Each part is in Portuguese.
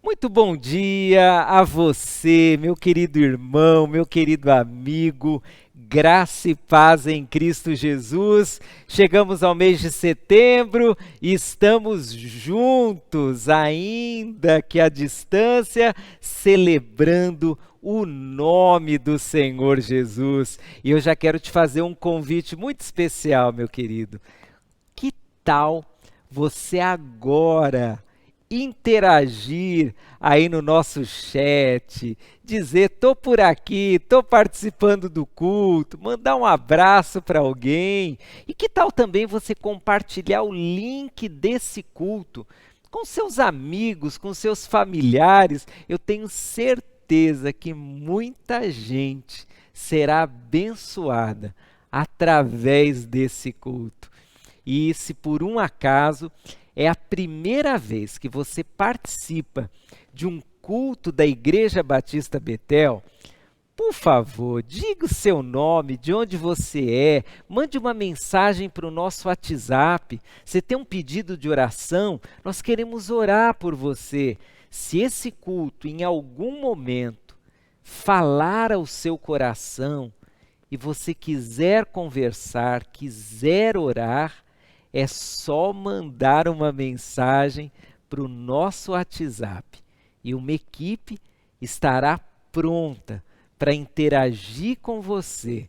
Muito bom dia a você, meu querido irmão, meu querido amigo, graça e paz em Cristo Jesus. Chegamos ao mês de setembro e estamos juntos, ainda que à distância, celebrando o nome do Senhor Jesus. E eu já quero te fazer um convite muito especial, meu querido. Que tal você agora interagir aí no nosso chat, dizer tô por aqui, tô participando do culto, mandar um abraço para alguém? E que tal também você compartilhar o link desse culto com seus amigos, com seus familiares? Eu tenho certeza que muita gente será abençoada através desse culto. E se por um acaso é a primeira vez que você participa de um culto da Igreja Batista Betel, por favor, diga o seu nome, de onde você é, mande uma mensagem para o nosso WhatsApp. Você tem um pedido de oração, nós queremos orar por você. Se esse culto em algum momento falar ao seu coração e você quiser conversar, quiser orar, é só mandar uma mensagem para o nosso WhatsApp e uma equipe estará pronta para interagir com você,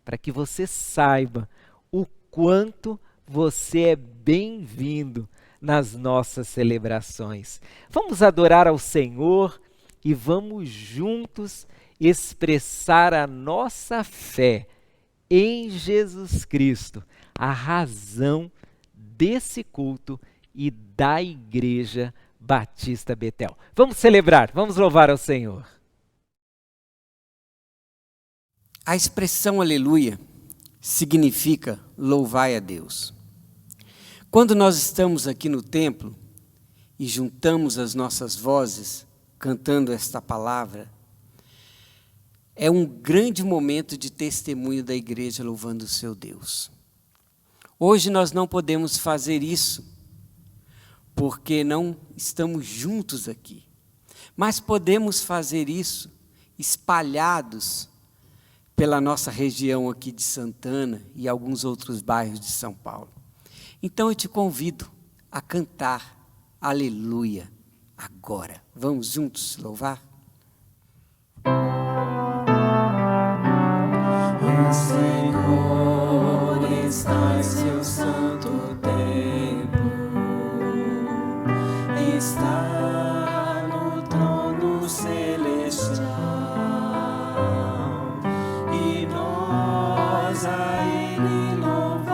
para que você saiba o quanto você é bem-vindo nas nossas celebrações. Vamos adorar ao Senhor e vamos juntos expressar a nossa fé em Jesus Cristo, a razão desse culto e da Igreja Batista Betel. Vamos celebrar, vamos louvar ao Senhor. A expressão aleluia significa louvai a Deus. Quando nós estamos aqui no templo e juntamos as nossas vozes cantando esta palavra, é um grande momento de testemunho da igreja louvando o seu Deus. Hoje nós não podemos fazer isso, porque não estamos juntos aqui. Mas podemos fazer isso espalhados pela nossa região aqui de Santana e alguns outros bairros de São Paulo. Então eu te convido a cantar aleluia agora. Vamos juntos louvar? O Senhor está em seu santo templo, está no trono celestial, e nós a Ele louvaremos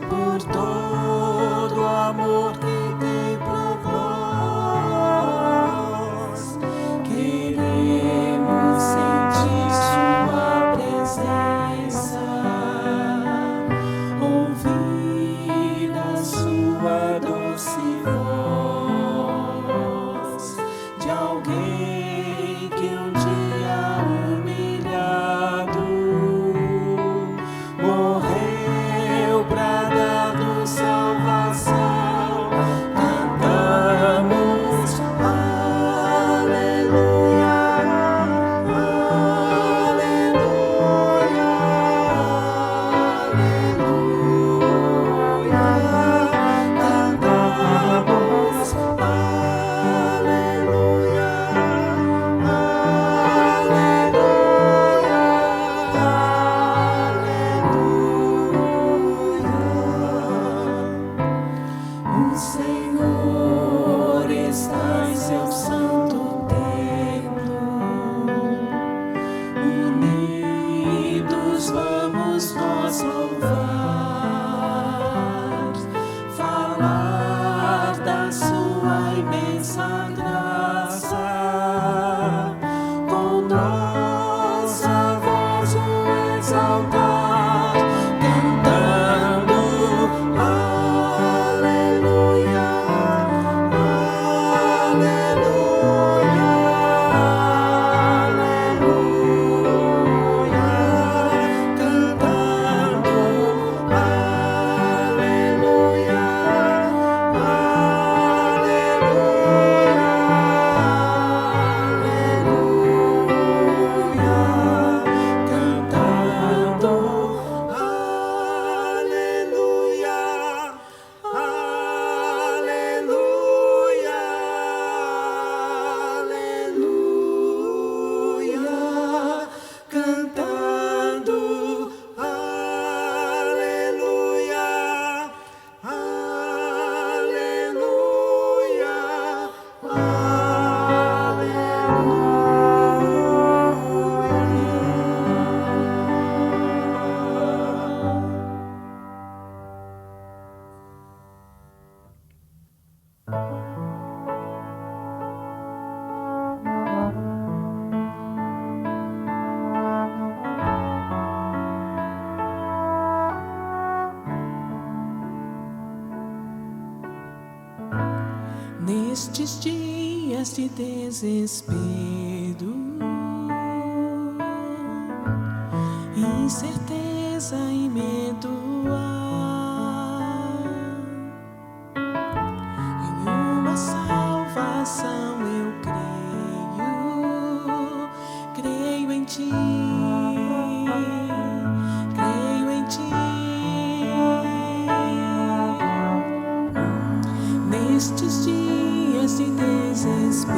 por todo o amor que tem por nós. Queremos sentir sua presença, ouvir a sua doce voz, de alguém que um dia humilhado morreu para dar-nos salvação. Cantamos aleluia, aleluia, aleluia. Cantamos aleluia, aleluia. O Senhor está em seu santo templo, unidos vamos nós louvar, falar da sua imensa graça, com nossa voz o exaltar, cantando aleluia, aleluia, aleluia. Cantando aleluia, aleluia. Nestes dias de desespero, incerteza e medo há. Em uma salvação eu creio em Ti, creio em Ti. Nestes dias de desespero,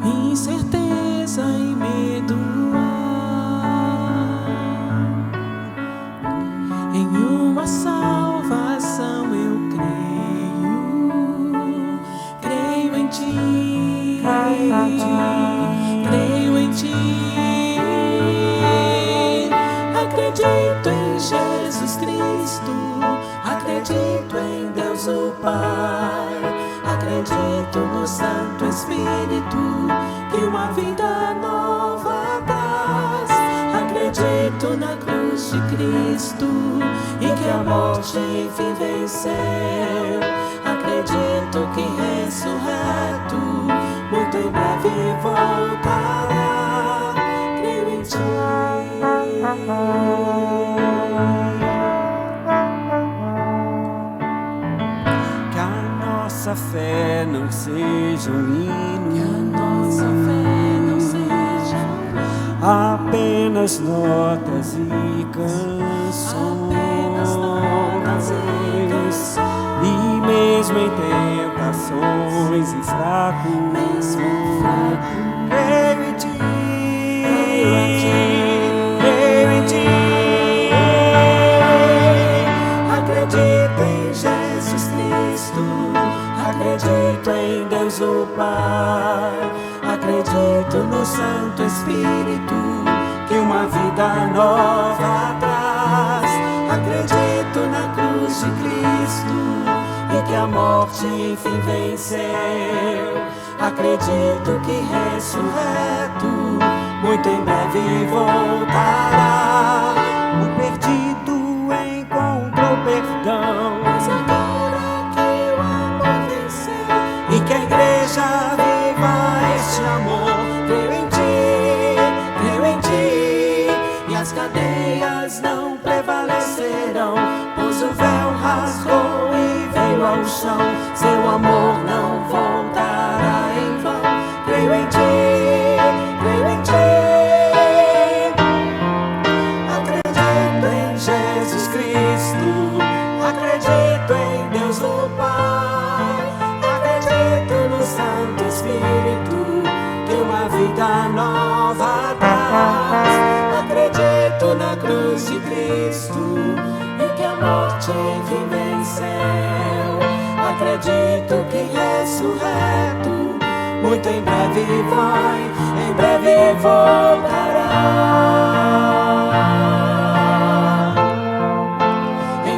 incerteza e medo há. Em uma salvação eu creio em Ti, creio em Ti. Acredito em Jesus Cristo, acredito em Deus o Pai, acredito no Santo Espírito, que uma vida nova traz. Acredito na cruz de Cristo e que a morte enfim venceu. Acredito que ressurreto muito em breve voltará. Creio em Ti. Que a nossa fé não seja um hino, que a nossa fé não seja apenas notas e canções, e mesmo em tentações e fracos, creio em Ti, creio em Ti. Acredito em Jesus Cristo, acredito em Deus o Pai, acredito no Santo Espírito, que uma vida nova traz. Acredito na cruz de Cristo e que a morte enfim venceu. Acredito que ressurreto muito em breve voltará. O perdido encontrou perdão, mas agora que o amor venceu e que a igreja viva este amor. Creio em Ti, e as cadeias não prevalecerão, pois o véu rasgou e veio ao chão. Seu amor não voltará em vão. Creio em Ti, creio em Ti. Acredito em Jesus Cristo, acredito em Deus o Pai, acredito no Santo Espírito, que uma vida nova traz. Acredito na cruz de Cristo e que a morte enfim venceu. Acredito que ressurreto muito em breve voltará. Em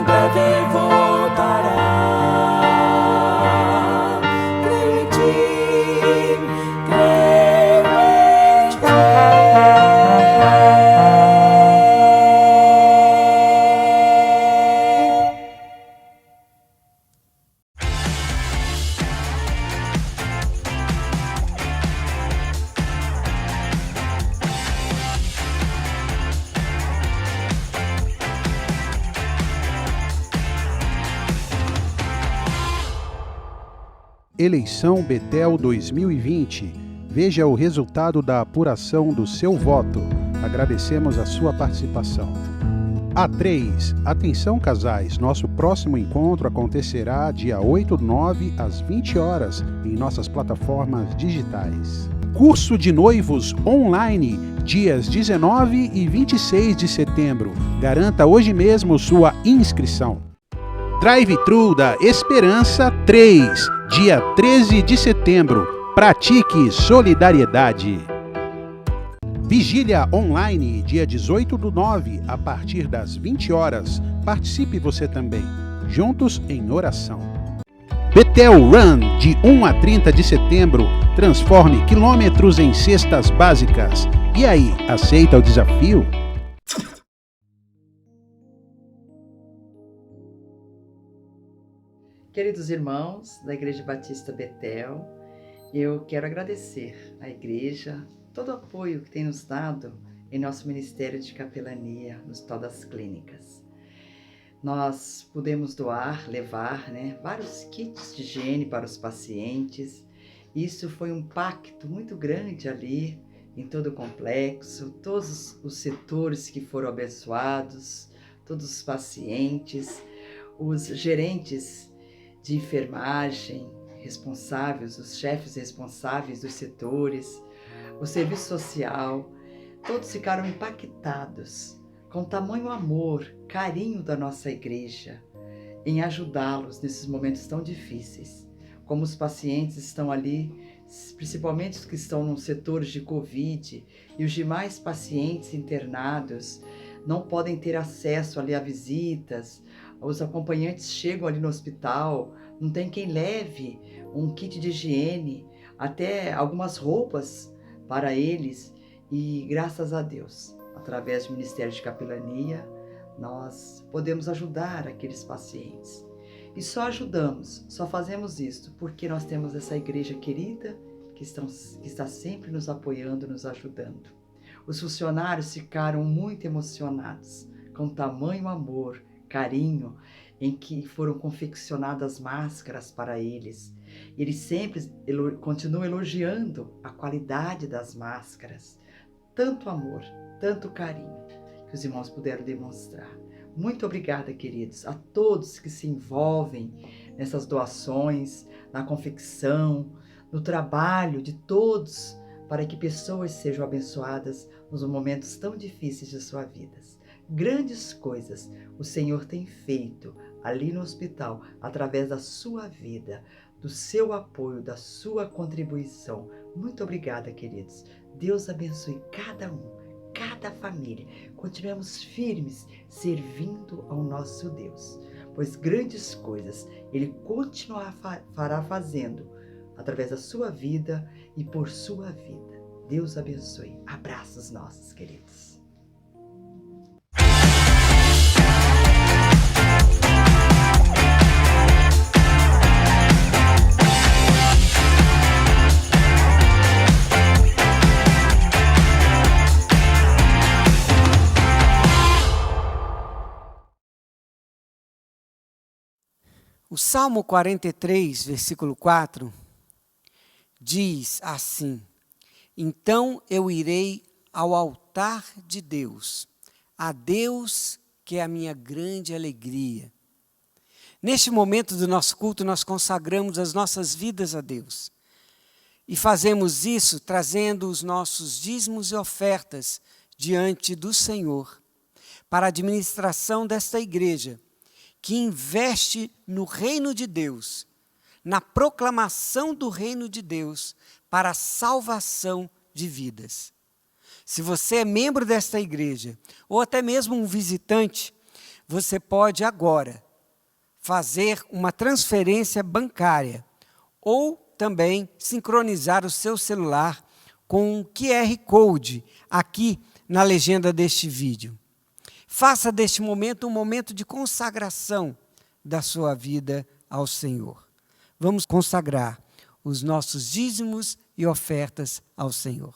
breve voltará. Creio em Ti, creio em Ti. Eleição Betel 2020. Veja o resultado da apuração do seu voto. Agradecemos a sua participação. A3. Atenção, casais. Nosso próximo encontro acontecerá dia 8/9 às 20 horas em nossas plataformas digitais. Curso de noivos online, dias 19 e 26 de setembro. Garanta hoje mesmo sua inscrição. Drive-Thru da Esperança 3, dia 13 de setembro. Pratique solidariedade. Vigília online, dia 18/9, a partir das 20 horas. Participe você também. Juntos em oração. Betel Run, de 1 a 30 de setembro. Transforme quilômetros em cestas básicas. E aí, aceita o desafio? Queridos irmãos da Igreja Batista Betel, eu quero agradecer à Igreja todo o apoio que tem nos dado em nosso ministério de capelania no Hospital das Clínicas. Nós pudemos levar vários kits de higiene para os pacientes. Isso foi um pacto muito grande ali em todo o complexo, todos os setores que foram abençoados, todos os pacientes, os gerentes de enfermagem responsáveis, os chefes responsáveis dos setores, o serviço social, todos ficaram impactados com tamanho amor, carinho da nossa igreja em ajudá-los nesses momentos tão difíceis. Como os pacientes estão ali, principalmente os que estão nos setores de Covid e os demais pacientes internados, não podem ter acesso ali a visitas, os acompanhantes chegam ali no hospital, não tem quem leve um kit de higiene, até algumas roupas para eles, e graças a Deus, através do Ministério de Capelania, nós podemos ajudar aqueles pacientes. E só ajudamos, só fazemos isto porque nós temos essa igreja querida que está sempre nos apoiando, nos ajudando. Os funcionários ficaram muito emocionados com tamanho amor, carinho, em que foram confeccionadas máscaras para eles. Eles sempre continuam elogiando a qualidade das máscaras. Tanto amor, tanto carinho que os irmãos puderam demonstrar. Muito obrigada, queridos, a todos que se envolvem nessas doações, na confecção, no trabalho de todos, para que pessoas sejam abençoadas nos momentos tão difíceis de suas vidas. Grandes coisas o Senhor tem feito ali no hospital, através da sua vida, do seu apoio, da sua contribuição. Muito obrigada, queridos. Deus abençoe cada um, cada família. Continuemos firmes, servindo ao nosso Deus, pois grandes coisas Ele fará fazendo através da sua vida e por sua vida. Deus abençoe. Abraços nossos, queridos. O Salmo 43, versículo 4, diz assim: Então eu irei ao altar de Deus, a Deus que é a minha grande alegria. Neste momento do nosso culto, nós consagramos as nossas vidas a Deus. E fazemos isso trazendo os nossos dízimos e ofertas diante do Senhor, para a administração desta igreja, que investe no reino de Deus, na proclamação do reino de Deus para a salvação de vidas. Se você é membro desta igreja, ou até mesmo um visitante, você pode agora fazer uma transferência bancária, ou também sincronizar o seu celular com o QR Code aqui na legenda deste vídeo. Faça deste momento um momento de consagração da sua vida ao Senhor. Vamos consagrar os nossos dízimos e ofertas ao Senhor.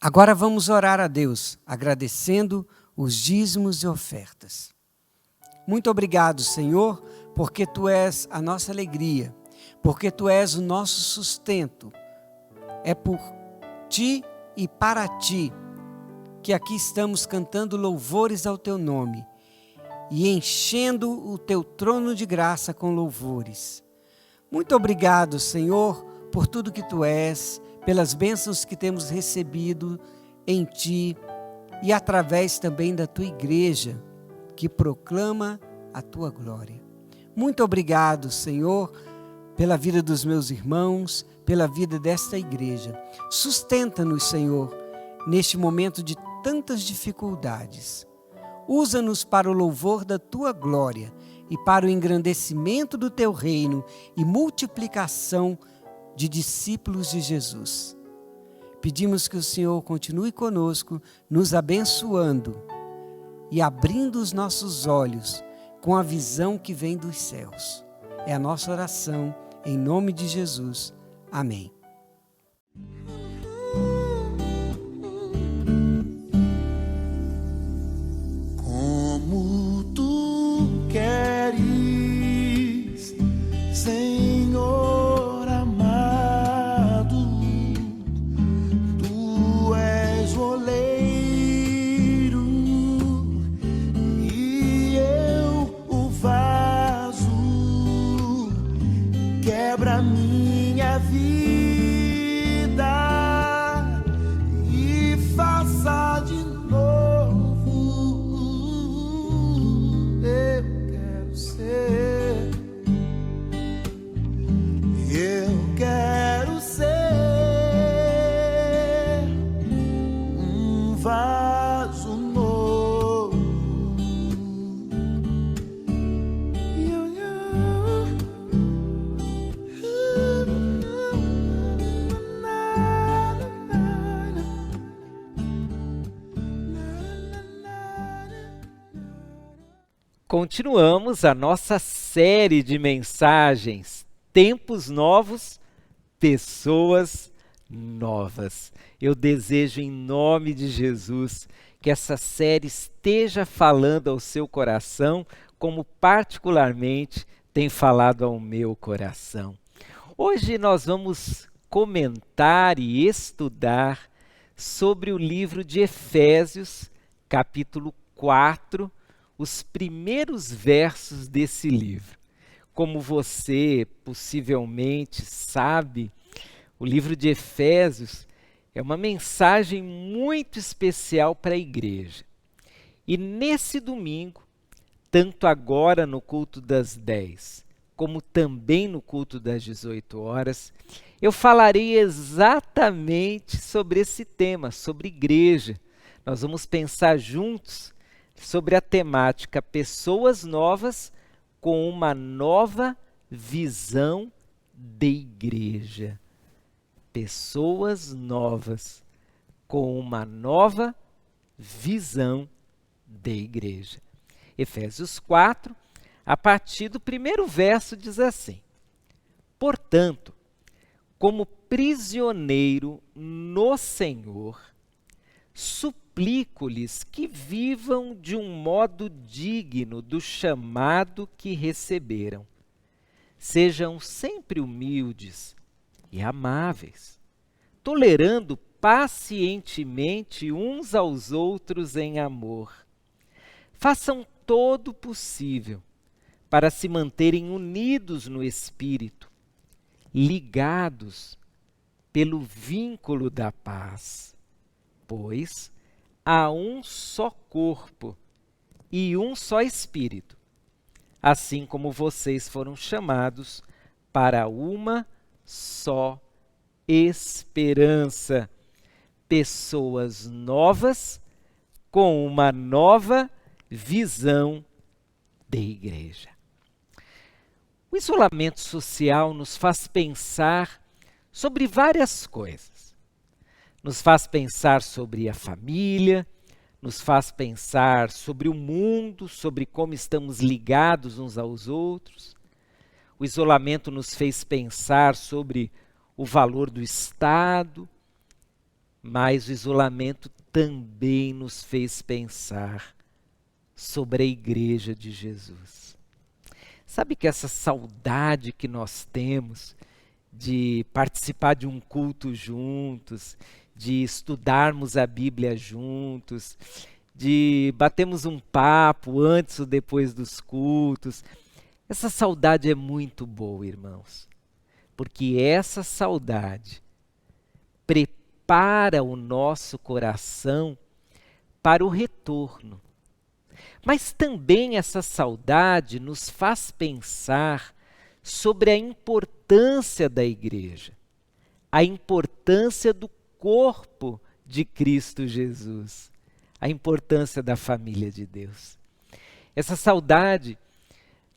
Agora vamos orar a Deus, agradecendo os dízimos e ofertas. Muito obrigado, Senhor, porque Tu és a nossa alegria, porque Tu és o nosso sustento. É por Ti e para Ti que aqui estamos cantando louvores ao Teu nome e enchendo o Teu trono de graça com louvores. Muito obrigado, Senhor, por tudo que Tu és, pelas bênçãos que temos recebido em Ti e através também da Tua igreja, que proclama a Tua glória. Muito obrigado, Senhor, pela vida dos meus irmãos, pela vida desta igreja. Sustenta-nos, Senhor, neste momento de tantas dificuldades. Usa-nos para o louvor da Tua glória e para o engrandecimento do Teu reino e multiplicação de discípulos de Jesus. Pedimos que o Senhor continue conosco, nos abençoando e abrindo os nossos olhos com a visão que vem dos céus. É a nossa oração, em nome de Jesus. Amém. Como Tu queres, Senhor amado, Tu és o oleiro e eu o vaso. Quebra minha vida e faça de novo. Eu quero ser, eu quero ser um vaso novo. Continuamos a nossa série de mensagens, Tempos Novos, Pessoas Novas. Eu desejo em nome de Jesus que essa série esteja falando ao seu coração, como particularmente tem falado ao meu coração. Hoje nós vamos comentar e estudar sobre o livro de Efésios, capítulo 4, os primeiros versos desse livro. Como você possivelmente sabe, o livro de Efésios é uma mensagem muito especial para a igreja. E nesse domingo, tanto agora no culto das 10, como também no culto das 18 horas, eu falarei exatamente sobre esse tema, sobre igreja. Nós vamos pensar juntos sobre a temática Pessoas Novas com uma nova visão de igreja. Pessoas novas com uma nova visão de igreja. Efésios 4, a partir do primeiro verso, diz assim: Portanto, como prisioneiro no Senhor, suplico-lhes que vivam de um modo digno do chamado que receberam. Sejam sempre humildes e amáveis, tolerando pacientemente uns aos outros em amor. Façam todo o possível para se manterem unidos no Espírito, ligados pelo vínculo da paz. Pois há um só corpo e um só Espírito, assim como vocês foram chamados para uma só esperança. Pessoas novas com uma nova visão de igreja. O isolamento social nos faz pensar sobre várias coisas. Nos faz pensar sobre a família, nos faz pensar sobre o mundo, sobre como estamos ligados uns aos outros. O isolamento nos fez pensar sobre o valor do Estado, mas o isolamento também nos fez pensar sobre a igreja de Jesus. Sabe que essa saudade que nós temos de participar de um culto juntos, de estudarmos a Bíblia juntos, de batermos um papo antes ou depois dos cultos. Essa saudade é muito boa, irmãos, porque essa saudade prepara o nosso coração para o retorno. Mas também essa saudade nos faz pensar sobre a importância da igreja, a importância do corpo de Cristo Jesus, a importância da família de Deus. Essa saudade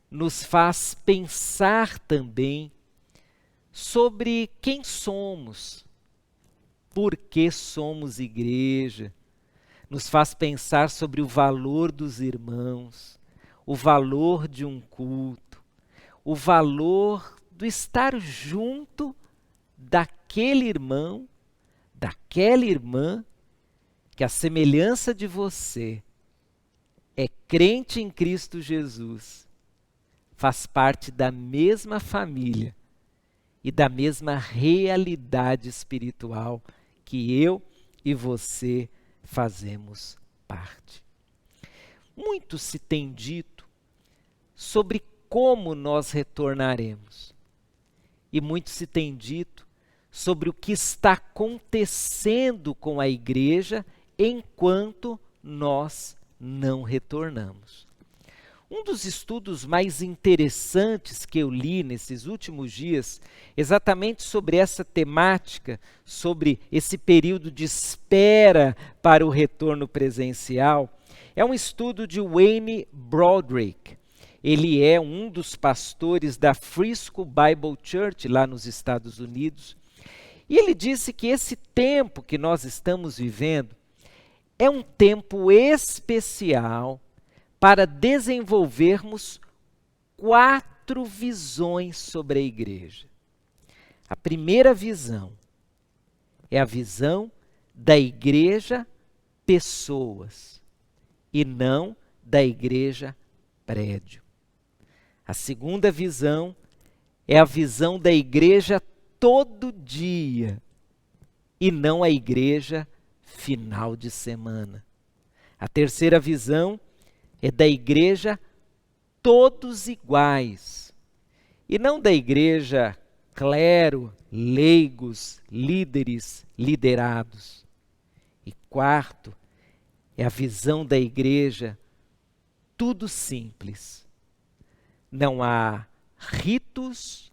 nos faz pensar também sobre quem somos, por que somos igreja, nos faz pensar sobre o valor dos irmãos, o valor de um culto, o valor do estar junto daquele irmão, daquela irmã, que à semelhança de você é crente em Cristo Jesus, faz parte da mesma família e da mesma realidade espiritual que eu e você fazemos parte. Muito se tem dito sobre como nós retornaremos. E muito se tem dito sobre o que está acontecendo com a igreja enquanto nós não retornamos. Um dos estudos mais interessantes que eu li nesses últimos dias, exatamente sobre essa temática, sobre esse período de espera para o retorno presencial, é um estudo de Wayne Broderick. Ele é um dos pastores da Free School Bible Church, lá nos Estados Unidos. E ele disse que esse tempo que nós estamos vivendo é um tempo especial para desenvolvermos 4 visões sobre a igreja. A primeira visão é a visão da igreja pessoas e não da igreja prédio. A segunda visão é a visão da igreja todo dia e não a igreja final de semana. A terceira visão é da igreja todos iguais e não da igreja clero, leigos, líderes, liderados. E quarto, é a visão da igreja tudo simples. Não há ritos,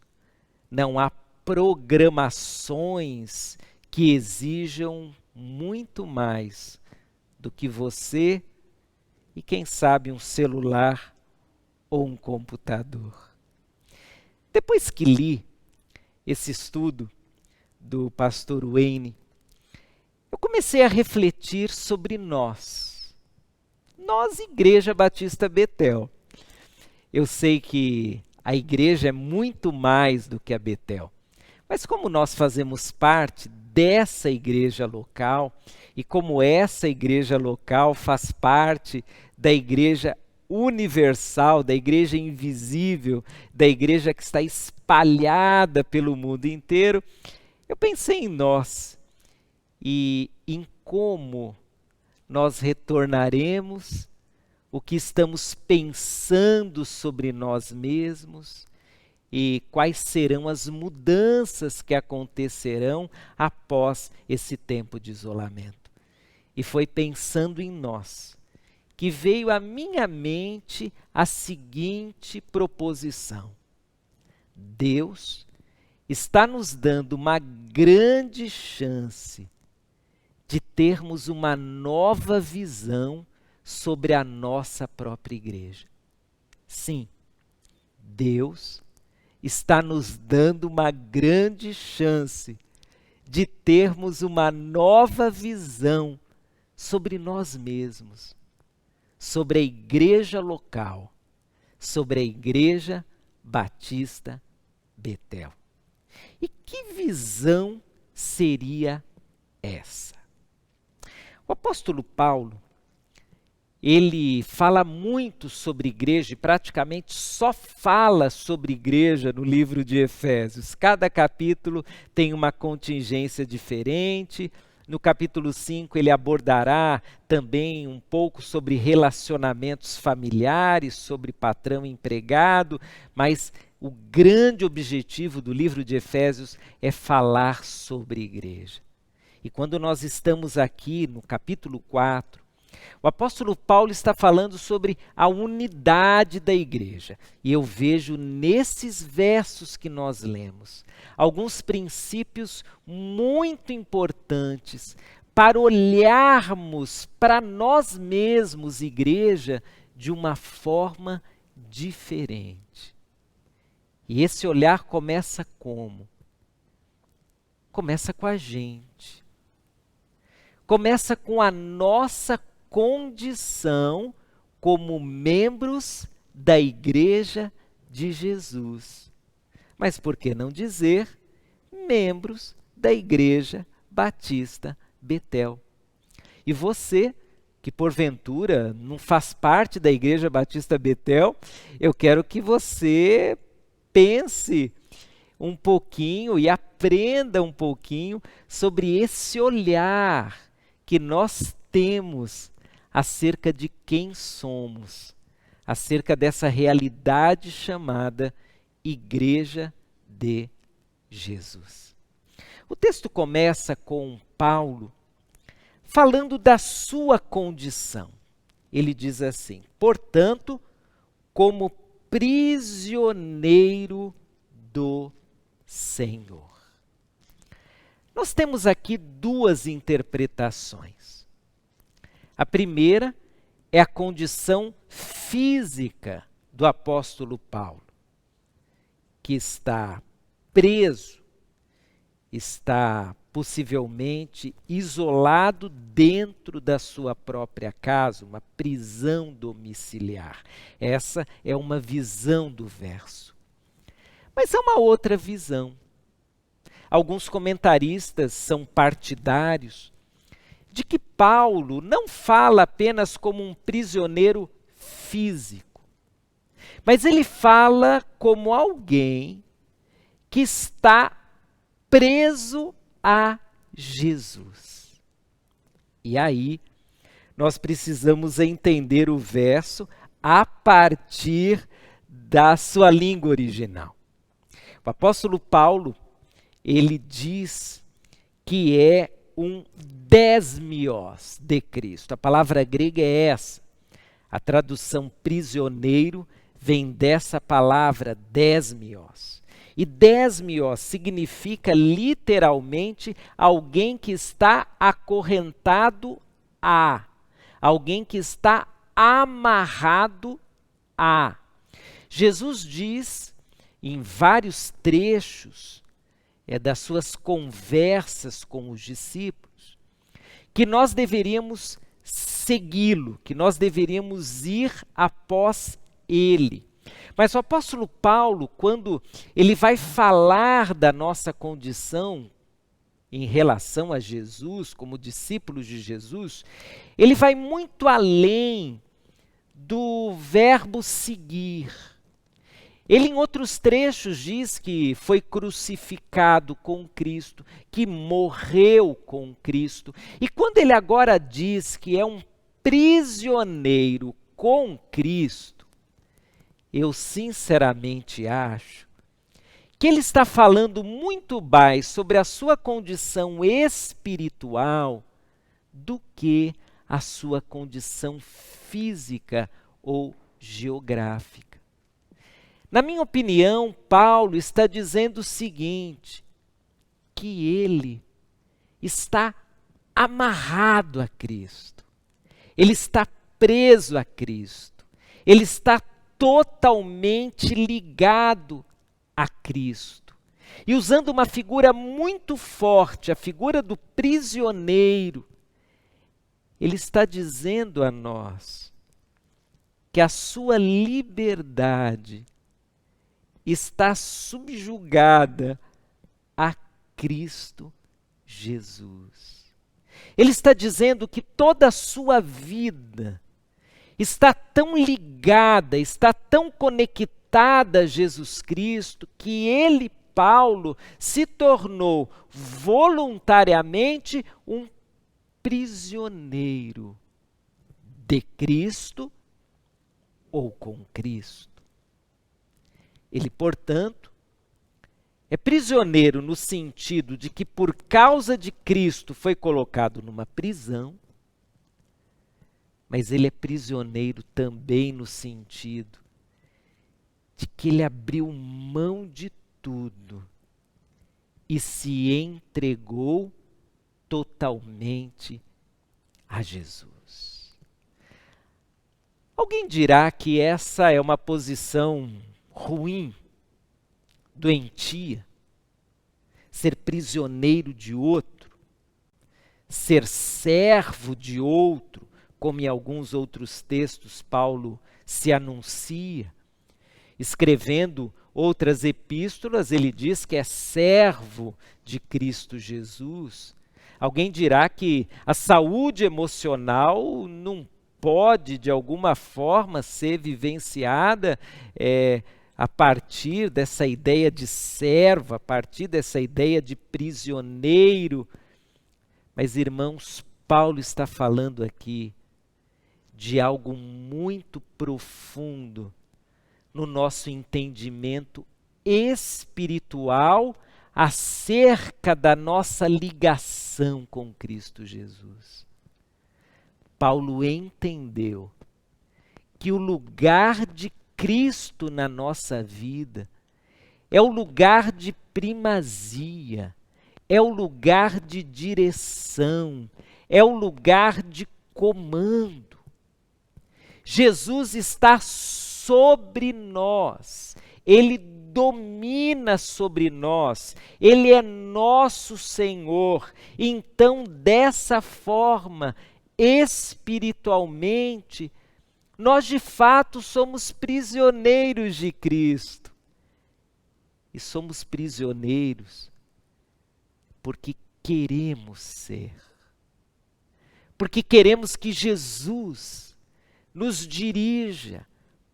não há programações que exijam muito mais do que você e quem sabe um celular ou um computador. Depois que li esse estudo do pastor Wayne, eu comecei a refletir sobre nós, Igreja Batista Betel. Eu sei que a igreja é muito mais do que a Betel, mas como nós fazemos parte dessa igreja local e como essa igreja local faz parte da igreja universal, da igreja invisível, da igreja que está espalhada pelo mundo inteiro, eu pensei em nós e em como nós retornaremos, o que estamos pensando sobre nós mesmos e quais serão as mudanças que acontecerão após esse tempo de isolamento. E foi pensando em nós que veio à minha mente a seguinte proposição: Deus está nos dando uma grande chance de termos uma nova visão sobre a nossa própria igreja. Sim, Deus está nos dando uma grande chance de termos uma nova visão sobre nós mesmos, sobre a igreja local, sobre a Igreja Batista Betel. E que visão seria essa? O apóstolo Paulo, ele fala muito sobre igreja e praticamente só fala sobre igreja no livro de Efésios. Cada capítulo tem uma contingência diferente. No capítulo 5 ele abordará também um pouco sobre relacionamentos familiares, sobre patrão e empregado, mas o grande objetivo do livro de Efésios é falar sobre igreja. E quando nós estamos aqui no capítulo 4, o apóstolo Paulo está falando sobre a unidade da igreja. E eu vejo nesses versos que nós lemos alguns princípios muito importantes para olharmos para nós mesmos, igreja, de uma forma diferente. E esse olhar começa como? Começa com a gente. Começa com a nossa condição como membros da Igreja de Jesus. Mas por que não dizer membros da Igreja Batista Betel? E você, que porventura não faz parte da Igreja Batista Betel, eu quero que você pense um pouquinho e aprenda um pouquinho sobre esse olhar que nós temos acerca de quem somos, acerca dessa realidade chamada Igreja de Jesus. O texto começa com Paulo falando da sua condição. Ele diz assim: portanto, como prisioneiro do Senhor. Nós temos aqui duas interpretações. A primeira é a condição física do apóstolo Paulo, que está preso, está possivelmente isolado dentro da sua própria casa, uma prisão domiciliar. Essa é uma visão do verso. Mas há uma outra visão. Alguns comentaristas são partidários de que Paulo não fala apenas como um prisioneiro físico, mas ele fala como alguém que está preso a Jesus. E aí, nós precisamos entender o verso a partir da sua língua original. O apóstolo Paulo, ele diz que é um desmios de Cristo. A palavra grega é essa. A tradução prisioneiro vem dessa palavra desmios. E desmios significa literalmente alguém que está acorrentado a, alguém que está amarrado a. Jesus diz em vários trechos das suas conversas com os discípulos que nós deveríamos segui-lo, que nós deveríamos ir após ele. Mas o apóstolo Paulo, quando ele vai falar da nossa condição em relação a Jesus, como discípulos de Jesus, ele vai muito além do verbo seguir. Ele, em outros trechos, diz que foi crucificado com Cristo, que morreu com Cristo. E quando ele agora diz que é um prisioneiro com Cristo, eu sinceramente acho que ele está falando muito mais sobre a sua condição espiritual do que a sua condição física ou geográfica. Na minha opinião, Paulo está dizendo o seguinte, que ele está amarrado a Cristo, ele está preso a Cristo, ele está totalmente ligado a Cristo. E usando uma figura muito forte, a figura do prisioneiro, ele está dizendo a nós que a sua liberdade está subjugada a Cristo Jesus. Ele está dizendo que toda a sua vida está tão ligada, está tão conectada a Jesus Cristo, que ele, Paulo, se tornou voluntariamente um prisioneiro de Cristo ou com Cristo. Ele, portanto, é prisioneiro no sentido de que por causa de Cristo foi colocado numa prisão, mas ele é prisioneiro também no sentido de que ele abriu mão de tudo e se entregou totalmente a Jesus. Alguém dirá que essa é uma posição ruim, doentia, ser prisioneiro de outro, ser servo de outro, como em alguns outros textos Paulo se anuncia. Escrevendo outras epístolas, ele diz que é servo de Cristo Jesus. Alguém dirá que a saúde emocional não pode, de alguma forma, ser vivenciada a partir dessa ideia de servo, a partir dessa ideia de prisioneiro. Mas, irmãos, Paulo está falando aqui de algo muito profundo no nosso entendimento espiritual acerca da nossa ligação com Cristo Jesus. Paulo entendeu que o lugar de Cristo na nossa vida é o lugar de primazia, é o lugar de direção, é o lugar de comando. Jesus está sobre nós, Ele domina sobre nós, Ele é nosso Senhor. Então, dessa forma, espiritualmente, nós de fato somos prisioneiros de Cristo. E somos prisioneiros porque queremos ser. Porque queremos que Jesus nos dirija,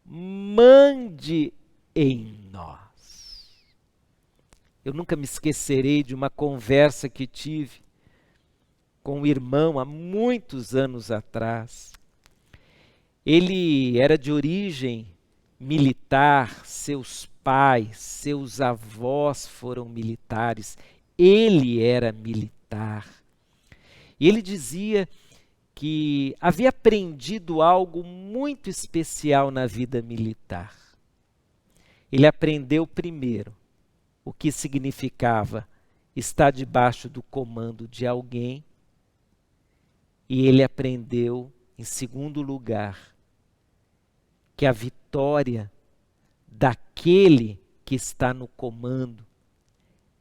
mande em nós. Eu nunca me esquecerei de uma conversa que tive com um irmão há muitos anos atrás. Ele era de origem militar, seus pais, seus avós foram militares, ele era militar. E ele dizia que havia aprendido algo muito especial na vida militar. Ele aprendeu primeiro o que significava estar debaixo do comando de alguém, e ele aprendeu, em segundo lugar, que a vitória daquele que está no comando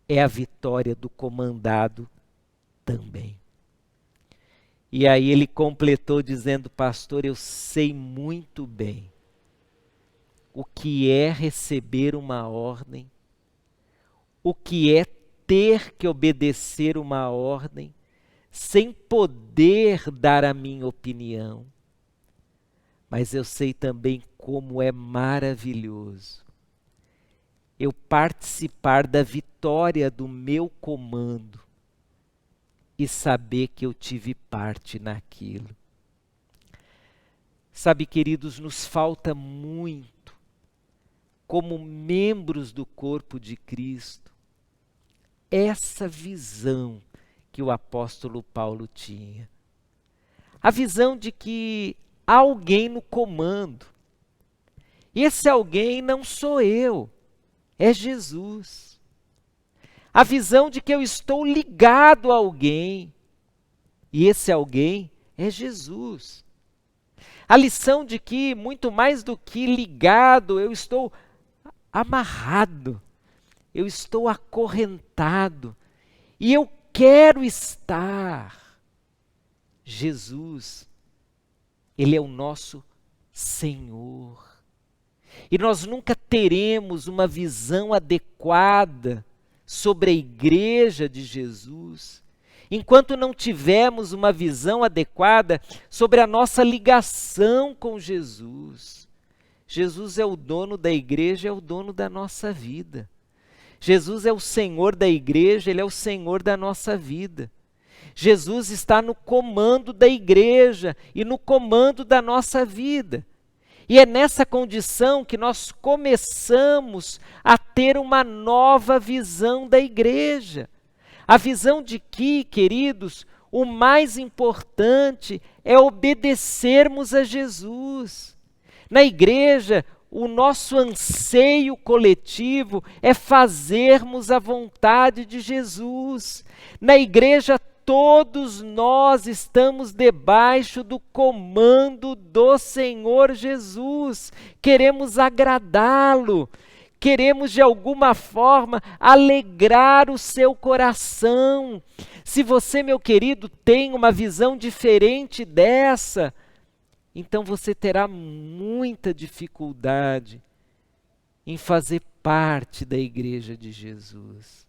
é a vitória do comandado também. E aí ele completou dizendo: pastor, eu sei muito bem o que é receber uma ordem, o que é ter que obedecer uma ordem, sem poder dar a minha opinião. Mas eu sei também como é maravilhoso eu participar da vitória do meu comando e saber que eu tive parte naquilo. Sabe, queridos, nos falta muito, como membros do corpo de Cristo, essa visão que o apóstolo Paulo tinha. A visão de que há alguém no comando. E esse alguém não sou eu, é Jesus. A visão de que eu estou ligado a alguém, e esse alguém é Jesus. A lição de que, muito mais do que ligado, eu estou amarrado, eu estou acorrentado, e eu quero estar. Jesus, Ele é o nosso Senhor. E nós nunca teremos uma visão adequada sobre a igreja de Jesus enquanto não tivermos uma visão adequada sobre a nossa ligação com Jesus. Jesus é o dono da igreja, é o dono da nossa vida. Jesus é o Senhor da igreja, Ele é o Senhor da nossa vida. Jesus está no comando da igreja e no comando da nossa vida. E é nessa condição que nós começamos a ter uma nova visão da igreja. A visão de que, queridos, o mais importante é obedecermos a Jesus. Na igreja, o nosso anseio coletivo é fazermos a vontade de Jesus. Na igreja, todos nós estamos debaixo do comando do Senhor Jesus. Queremos agradá-lo. Queremos, de alguma forma, alegrar o seu coração. Se você, meu querido, tem uma visão diferente dessa, então você terá muita dificuldade em fazer parte da igreja de Jesus.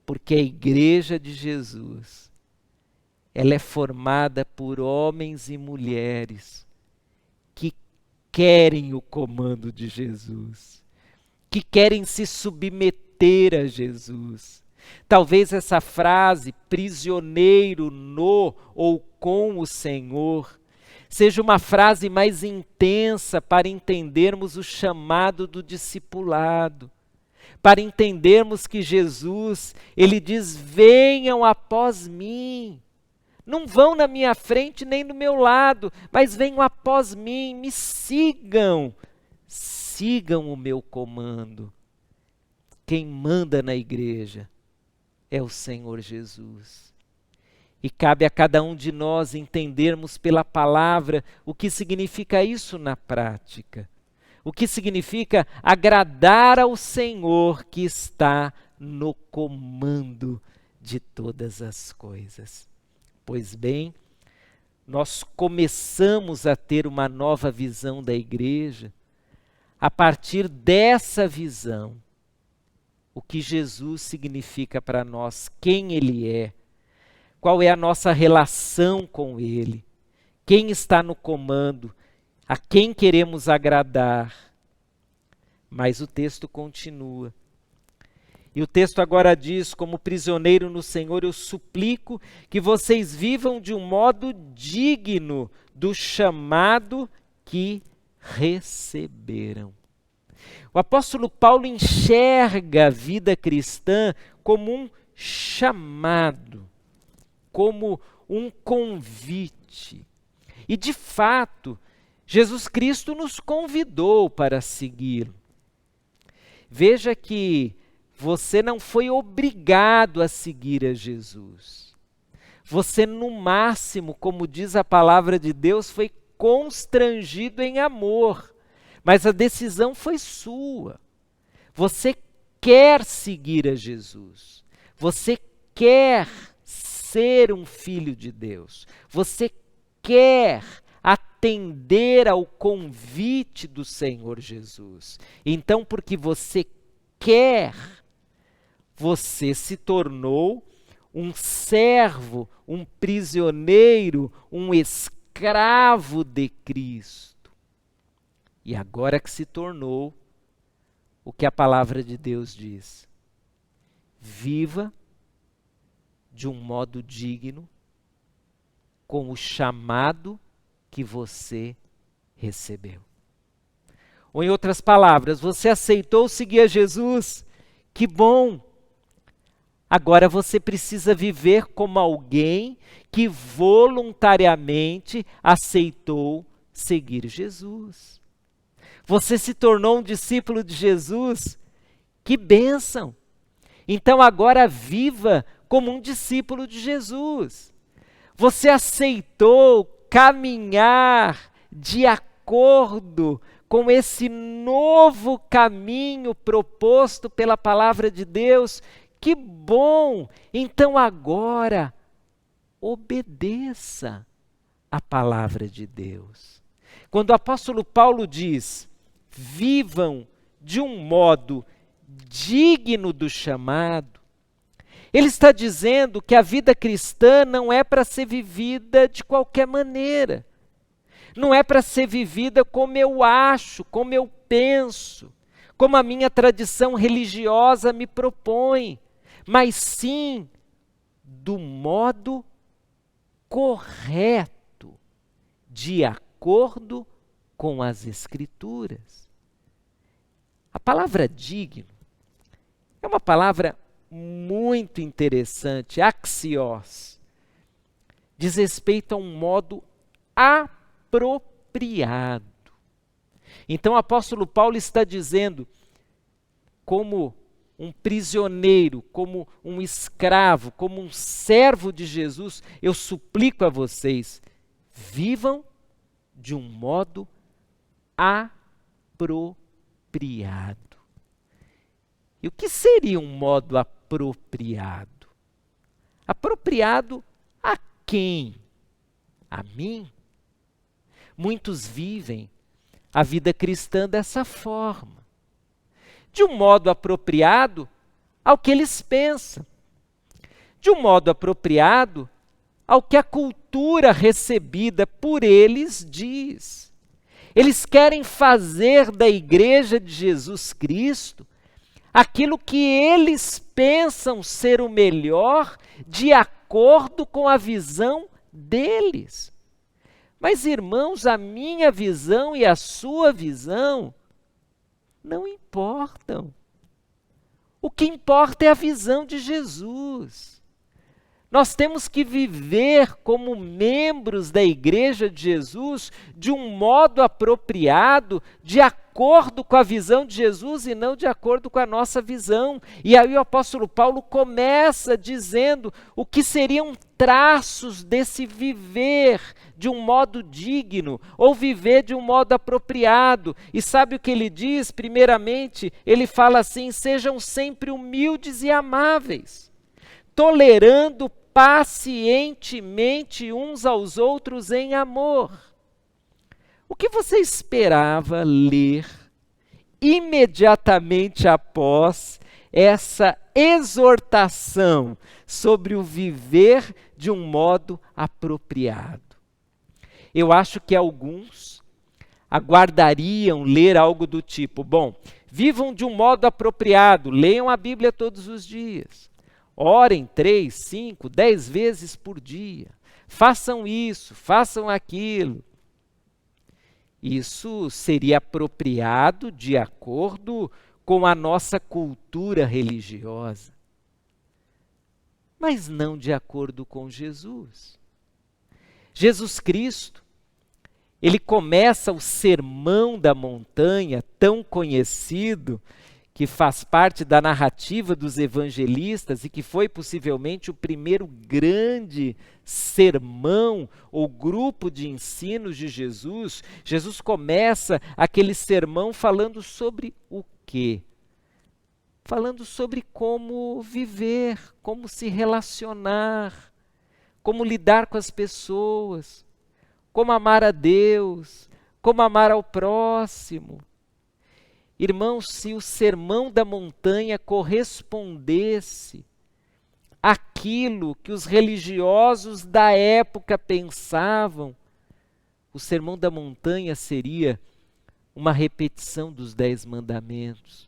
Porque a igreja de Jesus, ela é formada por homens e mulheres que querem o comando de Jesus, que querem se submeter a Jesus. Talvez essa frase, prisioneiro no ou com o Senhor, seja uma frase mais intensa para entendermos o chamado do discipulado, para entendermos que Jesus, Ele diz, venham após mim. Não vão na minha frente nem do meu lado, mas venham após mim, me sigam. Sigam o meu comando. Quem manda na igreja é o Senhor Jesus. E cabe a cada um de nós entendermos pela palavra o que significa isso na prática. O que significa agradar ao Senhor que está no comando de todas as coisas. Pois bem, nós começamos a ter uma nova visão da igreja a partir dessa visão. O que Jesus significa para nós, quem Ele é, qual é a nossa relação com Ele, quem está no comando, a quem queremos agradar. Mas o texto continua. E o texto agora diz, como prisioneiro no Senhor, eu suplico que vocês vivam de um modo digno do chamado que receberam. O apóstolo Paulo enxerga a vida cristã como um chamado, como um convite. E de fato, Jesus Cristo nos convidou para segui-lo. Veja que você não foi obrigado a seguir a Jesus. Você, no máximo, como diz a palavra de Deus, foi constrangido em amor. Mas a decisão foi sua. Você quer seguir a Jesus. Você quer ser um filho de Deus. Você quer atender ao convite do Senhor Jesus. Então, porque você quer, você se tornou um servo, um prisioneiro, um escravo de Cristo. E agora que se tornou o que a palavra de Deus diz. Viva de um modo digno, com o chamado que você recebeu. Ou em outras palavras, você aceitou seguir a Jesus? Que bom! Agora você precisa viver como alguém que voluntariamente aceitou seguir Jesus. Você se tornou um discípulo de Jesus? Que bênção! Então agora viva como um discípulo de Jesus. Você aceitou caminhar de acordo com esse novo caminho proposto pela palavra de Deus? Que bom! Então agora obedeça a palavra de Deus. Quando o apóstolo Paulo diz, vivam de um modo digno do chamado, Ele está dizendo que a vida cristã não é para ser vivida de qualquer maneira. Não é para ser vivida como eu acho, como eu penso, como a minha tradição religiosa me propõe, mas sim do modo correto, de acordo com as Escrituras. A palavra digno é uma palavra muito interessante, axios. Diz respeito a um modo apropriado. Então o apóstolo Paulo está dizendo, como um prisioneiro, como um escravo, como um servo de Jesus, eu suplico a vocês, vivam de um modo apropriado. E o que seria um modo apropriado? Apropriado a quem? A mim? Muitos vivem a vida cristã dessa forma. De um modo apropriado ao que eles pensam. De um modo apropriado ao que a cultura recebida por eles diz. Eles querem fazer da Igreja de Jesus Cristo aquilo que eles pensam ser o melhor de acordo com a visão deles. Mas, irmãos, a minha visão e a sua visão não importam. O que importa é a visão de Jesus. Nós temos que viver como membros da Igreja de Jesus de um modo apropriado, de acordo com a visão de Jesus e não de acordo com a nossa visão. E aí o apóstolo Paulo começa dizendo o que seriam traços desse viver de um modo digno, ou viver de um modo apropriado. E sabe o que ele diz? Primeiramente, ele fala assim, sejam sempre humildes e amáveis, tolerando pacientemente uns aos outros em amor. O que você esperava ler imediatamente após essa exortação sobre o viver de um modo apropriado? Eu acho que alguns aguardariam ler algo do tipo, bom, vivam de um modo apropriado, leiam a Bíblia todos os dias. Orem 3, 5, 10 vezes por dia. Façam isso, façam aquilo. Isso seria apropriado de acordo com a nossa cultura religiosa. Mas não de acordo com Jesus. Jesus Cristo, ele começa o Sermão da Montanha, tão conhecido, que faz parte da narrativa dos evangelistas e que foi possivelmente o primeiro grande sermão ou grupo de ensinos de Jesus. Jesus começa aquele sermão falando sobre o quê? Falando sobre como viver, como se relacionar, como lidar com as pessoas, como amar a Deus, como amar ao próximo. Irmãos, se o Sermão da Montanha correspondesse àquilo que os religiosos da época pensavam, o Sermão da Montanha seria uma repetição dos 10 mandamentos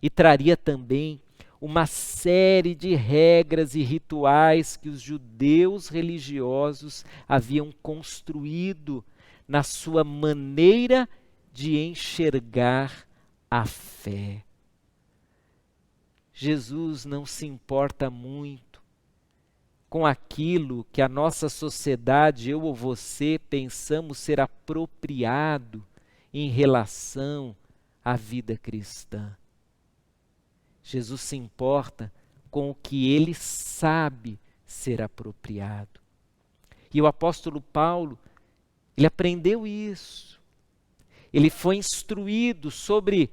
e traria também uma série de regras e rituais que os judeus religiosos haviam construído na sua maneira de enxergar a fé. Jesus não se importa muito com aquilo que a nossa sociedade, eu ou você, pensamos ser apropriado em relação à vida cristã. Jesus se importa com o que ele sabe ser apropriado. E o apóstolo Paulo, ele aprendeu isso. Ele foi instruído sobre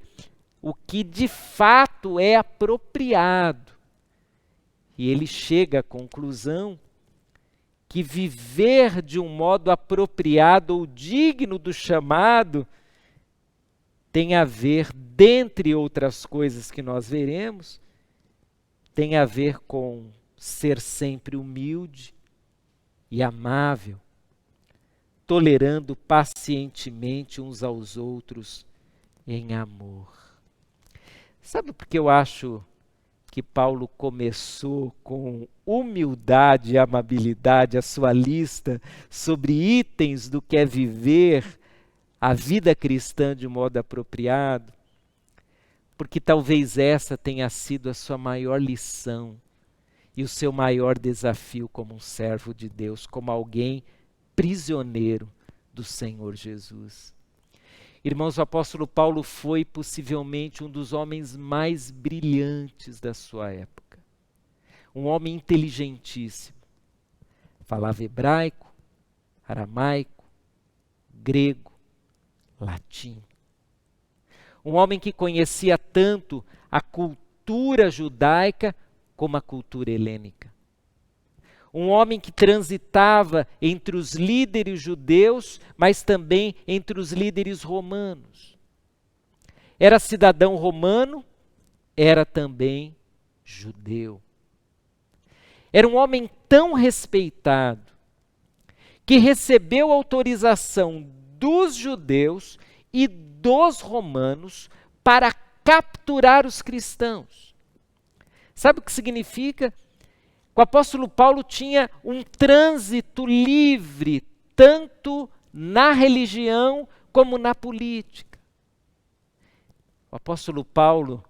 o que de fato é apropriado. E ele chega à conclusão que viver de um modo apropriado ou digno do chamado tem a ver, dentre outras coisas que nós veremos, tem a ver com ser sempre humilde e amável, tolerando pacientemente uns aos outros em amor. Sabe por que eu acho que Paulo começou com humildade e amabilidade a sua lista sobre itens do que é viver a vida cristã de modo apropriado? Porque talvez essa tenha sido a sua maior lição e o seu maior desafio como um servo de Deus, como alguém prisioneiro do Senhor Jesus. Irmãos, o apóstolo Paulo foi possivelmente um dos homens mais brilhantes da sua época. Um homem inteligentíssimo. Falava hebraico, aramaico, grego, latim. Um homem que conhecia tanto a cultura judaica como a cultura helênica. Um homem que transitava entre os líderes judeus, mas também entre os líderes romanos. Era cidadão romano, era também judeu. Era um homem tão respeitado que recebeu autorização dos judeus e dos romanos para capturar os cristãos. Sabe o que significa? O apóstolo Paulo tinha um trânsito livre, tanto na religião como na política. O apóstolo Paulo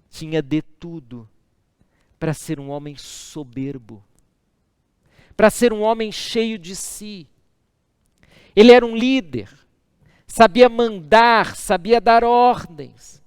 tinha de tudo para ser um homem soberbo, para ser um homem cheio de si. Ele era um líder, sabia mandar, sabia dar ordens.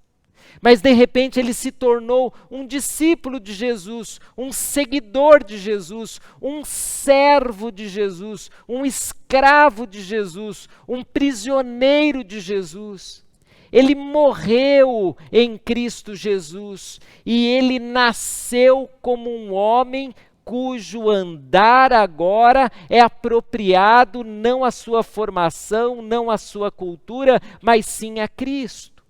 Mas de repente ele se tornou um discípulo de Jesus, um seguidor de Jesus, um servo de Jesus, um escravo de Jesus, um prisioneiro de Jesus. Ele morreu em Cristo Jesus e ele nasceu como um homem cujo andar agora é apropriado não à sua formação, não à sua cultura, mas sim a Cristo.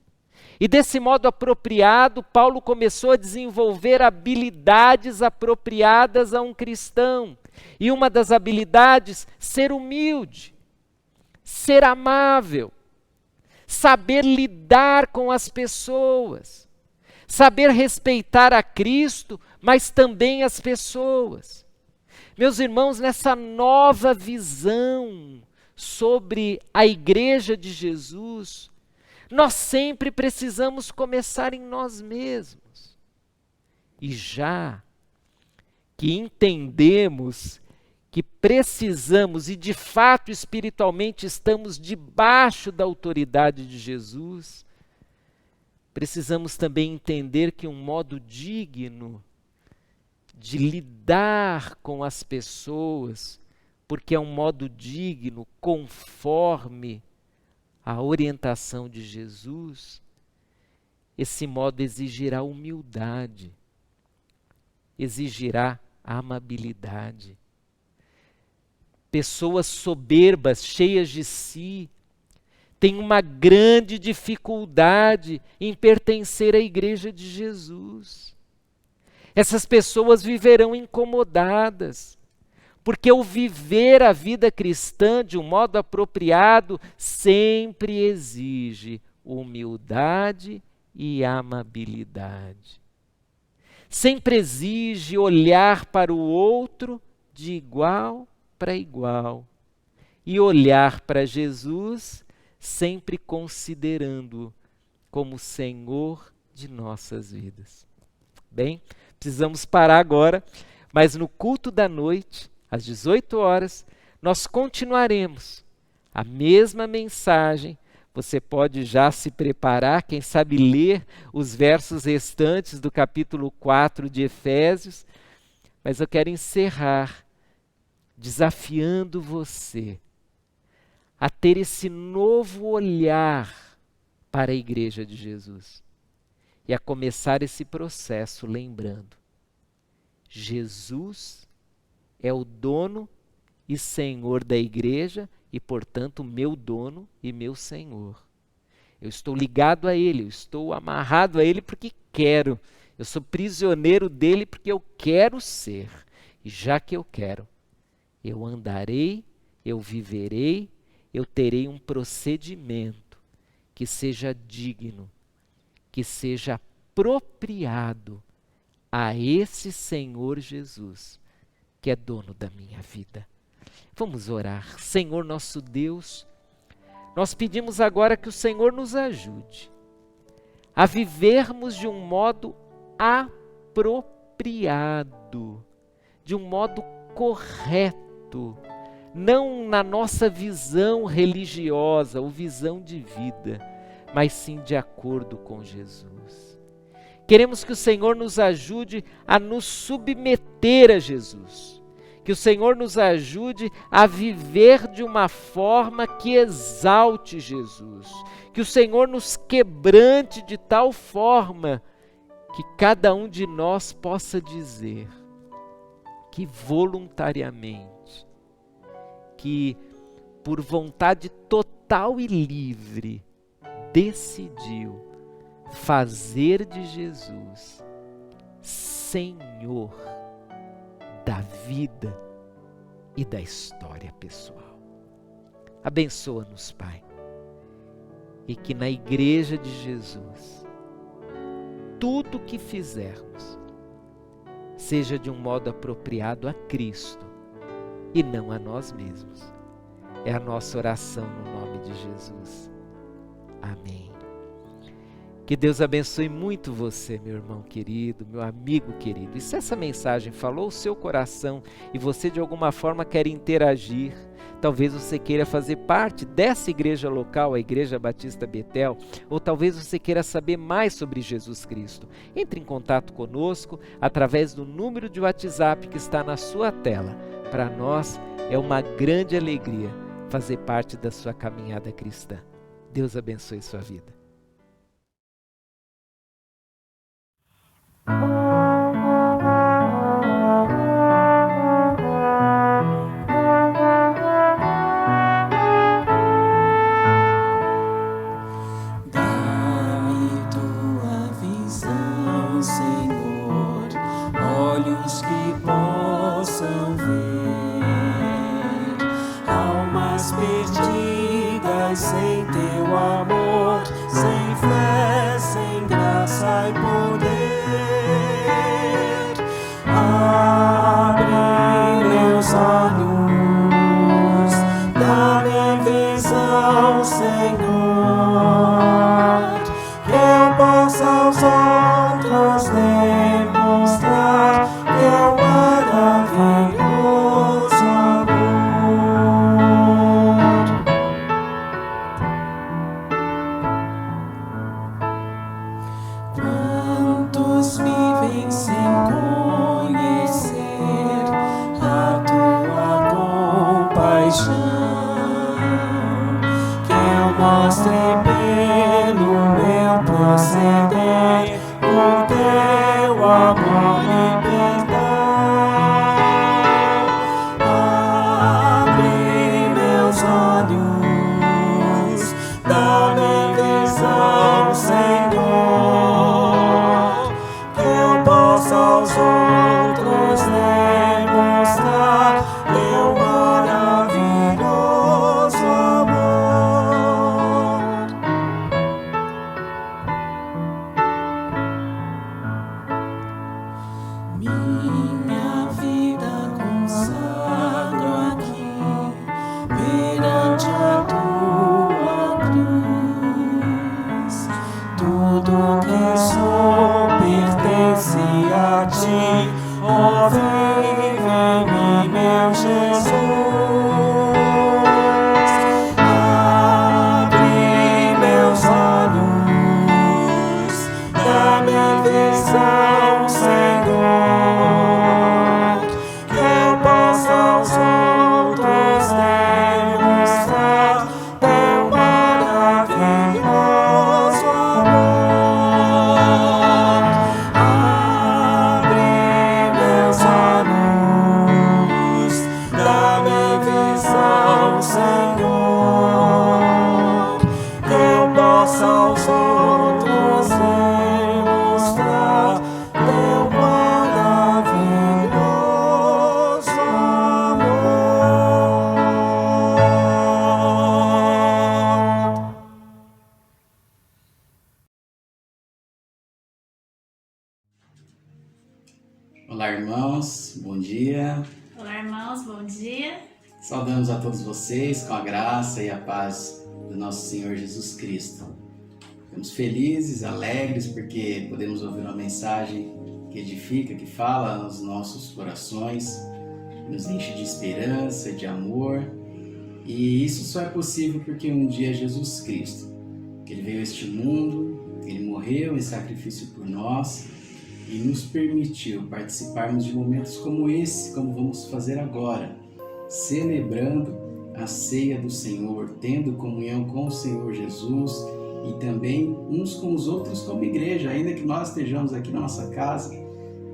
E desse modo apropriado, Paulo começou a desenvolver habilidades apropriadas a um cristão. E uma das habilidades, ser humilde, ser amável, saber lidar com as pessoas, saber respeitar a Cristo, mas também as pessoas. Meus irmãos, nessa nova visão sobre a Igreja de Jesus, nós sempre precisamos começar em nós mesmos. E já que entendemos que precisamos e de fato espiritualmente estamos debaixo da autoridade de Jesus, precisamos também entender que um modo digno de lidar com as pessoas, porque é um modo digno, conforme a orientação de Jesus, esse modo exigirá humildade, exigirá amabilidade. Pessoas soberbas, cheias de si, têm uma grande dificuldade em pertencer à Igreja de Jesus. Essas pessoas viverão incomodadas, porque o viver a vida cristã de um modo apropriado sempre exige humildade e amabilidade. Sempre exige olhar para o outro de igual para igual e olhar para Jesus sempre considerando-o como Senhor de nossas vidas. Bem, precisamos parar agora, mas no culto da noite, às 18 horas, nós continuaremos a mesma mensagem. Você pode já se preparar, quem sabe ler os versos restantes do capítulo 4 de Efésios. Mas eu quero encerrar desafiando você a ter esse novo olhar para a Igreja de Jesus. E a começar esse processo lembrando, Jesus é o dono e Senhor da igreja e, portanto, meu dono e meu Senhor. Eu estou ligado a Ele, eu estou amarrado a Ele porque quero. Eu sou prisioneiro dele porque eu quero ser. E já que eu quero, eu andarei, eu viverei, eu terei um procedimento que seja digno, que seja apropriado a esse Senhor Jesus, que é dono da minha vida. Vamos orar. Senhor nosso Deus, nós pedimos agora que o Senhor nos ajude a vivermos de um modo apropriado, de um modo correto, não na nossa visão religiosa ou visão de vida, mas sim de acordo com Jesus. Queremos que o Senhor nos ajude a nos submeter a Jesus, que o Senhor nos ajude a viver de uma forma que exalte Jesus, que o Senhor nos quebrante de tal forma que cada um de nós possa dizer que voluntariamente, que por vontade total e livre, decidiu fazer de Jesus Senhor da vida e da história pessoal. Abençoa-nos, Pai, e que na Igreja de Jesus, tudo que fizermos seja de um modo apropriado a Cristo e não a nós mesmos. É a nossa oração no nome de Jesus. Amém. Que Deus abençoe muito você, meu irmão querido, meu amigo querido. E se essa mensagem falou o seu coração e você de alguma forma quer interagir, talvez você queira fazer parte dessa igreja local, a Igreja Batista Betel, ou talvez você queira saber mais sobre Jesus Cristo. Entre em contato conosco através do número de WhatsApp que está na sua tela. Para nós é uma grande alegria fazer parte da sua caminhada cristã. Deus abençoe sua vida. Dá-me tua visão, Senhor, olhos que possam ver almas perdidas sem teu amor, sem fé, sem graça e poder. Abre meus olhos, dá-me visão, Senhor, que eu possa aos outros demonstrar teu maravilhoso amor. Quantos vivem sem conhecer a tua compaixão, que eu mostre pelo meu proceder o teu amor e perdão. Abre meus olhos, dá-me visão, Senhor, que eu possa aos outros demonstrar teu maravilhoso amor. Minha vida consagro aqui perante a tua cruz. Tudo que sou pertence a ti, ó, vive em mim, meu Jesus. Abre meus olhos, dá-me visão, Senhor, que eu possa aos outros demonstrar teu maravilhoso amor. Abre meus olhos, Olá, irmãos, bom dia. Olá, irmãos, bom dia. Saudamos a todos vocês com a graça e a paz do nosso Senhor Jesus Cristo. Estamos felizes, alegres, porque podemos ouvir uma mensagem que edifica, que fala nos nossos corações, nos enche de esperança, de amor. E isso só é possível porque um dia Jesus Cristo, que Ele veio a este mundo, Ele morreu em sacrifício por nós, e nos permitiu participarmos de momentos como esse, como vamos fazer agora, celebrando a ceia do Senhor, tendo comunhão com o Senhor Jesus e também uns com os outros como igreja, ainda que nós estejamos aqui na nossa casa,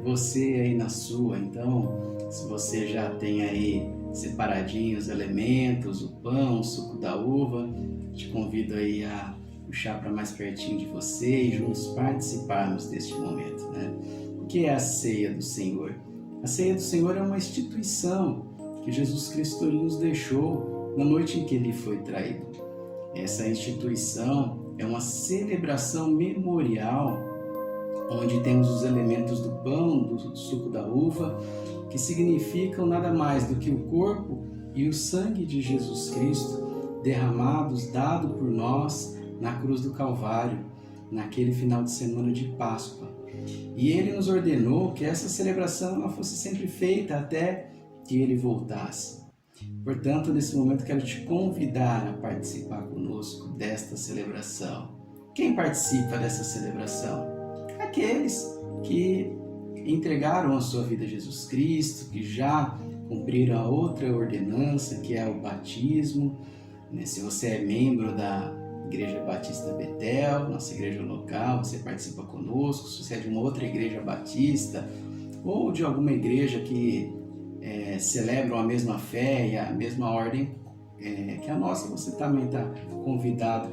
você aí na sua. Então, se você já tem aí separadinho os elementos, o pão, o suco da uva, te convido aí a puxar para mais pertinho de você e juntos participarmos deste momento, né? O que é a ceia do Senhor? A ceia do Senhor é uma instituição que Jesus Cristo nos deixou na noite em que Ele foi traído. Essa instituição é uma celebração memorial, onde temos os elementos do pão, do suco da uva, que significam nada mais do que o corpo e o sangue de Jesus Cristo derramados, dado por nós na cruz do Calvário, naquele final de semana de Páscoa. E Ele nos ordenou que essa celebração ela fosse sempre feita até que Ele voltasse. Portanto, nesse momento quero te convidar a participar conosco desta celebração. Quem participa dessa celebração? Aqueles que entregaram a sua vida a Jesus Cristo, que já cumpriram a outra ordenança, que é o batismo. Se você é membro da Igreja Batista Betel, nossa igreja local, você participa conosco. Se você é de uma outra igreja batista ou de alguma igreja que celebram a mesma fé e a mesma ordem que a nossa, você também está convidado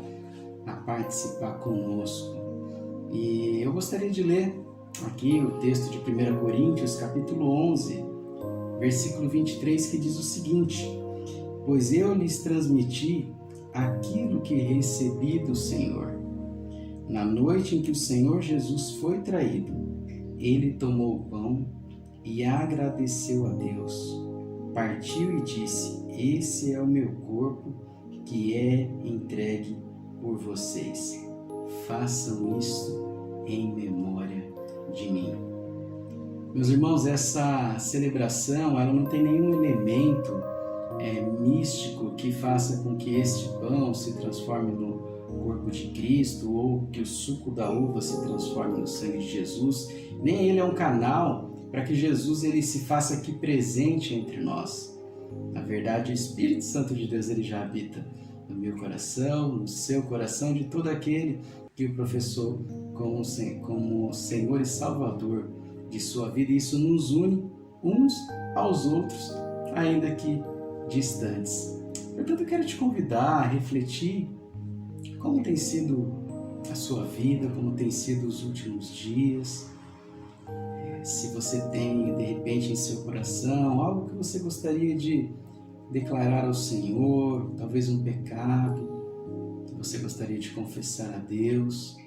a participar conosco. E eu gostaria de ler aqui o texto de 1 Coríntios, capítulo 11, versículo 23, que diz o seguinte: pois eu lhes transmiti aquilo que recebi do Senhor. Na noite em que o Senhor Jesus foi traído, Ele tomou o pão e agradeceu a Deus. Partiu e disse: esse é o meu corpo que é entregue por vocês. Façam isto em memória de mim. Meus irmãos, essa celebração ela não tem nenhum elemento místico que faça com que este pão se transforme no corpo de Cristo ou que o suco da uva se transforme no sangue de Jesus. Nem ele é um canal para que Jesus ele se faça aqui presente entre nós. Na verdade, o Espírito Santo de Deus ele já habita no meu coração, no seu coração, de todo aquele que o professou como Senhor e Salvador de sua vida. E isso nos une uns aos outros, ainda que distantes. Portanto, eu quero te convidar a refletir como tem sido a sua vida, como tem sido os últimos dias. Se você tem, de repente, em seu coração algo que você gostaria de declarar ao Senhor, talvez um pecado que você gostaria de confessar a Deus,